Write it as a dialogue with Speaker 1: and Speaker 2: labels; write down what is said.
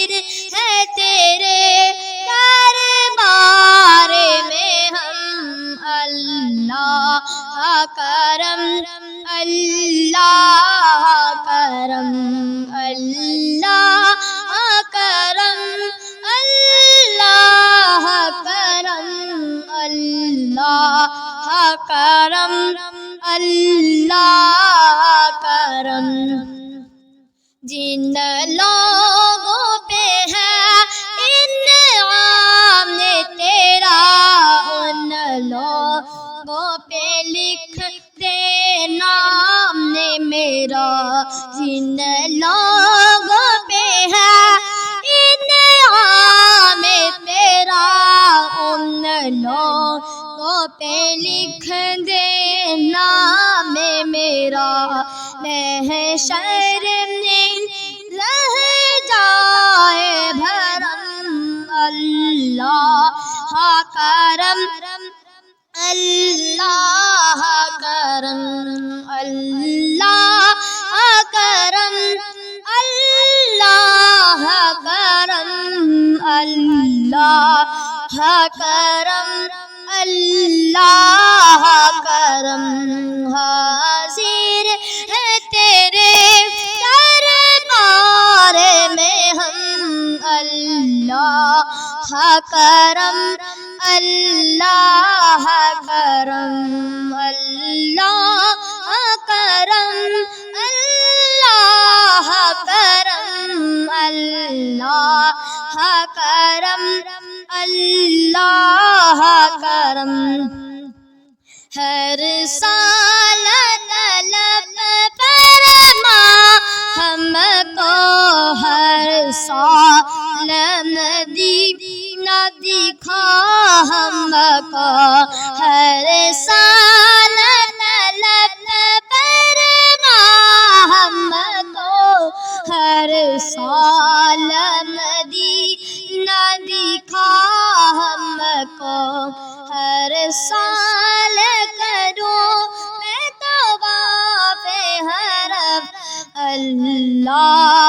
Speaker 1: حاضر ہے تیرے دربار میں ہم اللہ کرم اللہ کرم اللہ کرم اللہ کرم اللہ کرم اللہ کرم جن لوگوں پہ ہے انعام تیرا ان لوگوں پہ لکھ دے نام میرا جن لوگوں پہ ہے انعام تیرا ان لوگوں پہ لکھ دے نام میرا محشر میں رہ جائے بھرم اللہ کرم اللہ کرم اللہ کرم اللہ کرم اللہ کرم اللہ کرم حاضر ہے تیرے دربار میں ہم اللہ کرم اللہ کرم اللہ کرم اللہ کرم اللہ کرم اللہ کرم ہر سال طلب فرما ہم کو ہر سال مدینہ دکھا ہم کو ہر سال طلب فرما ہم کو ہر سال مدینہ دکھا ہم کو ہر سال کروں میں طواف حرم اللہ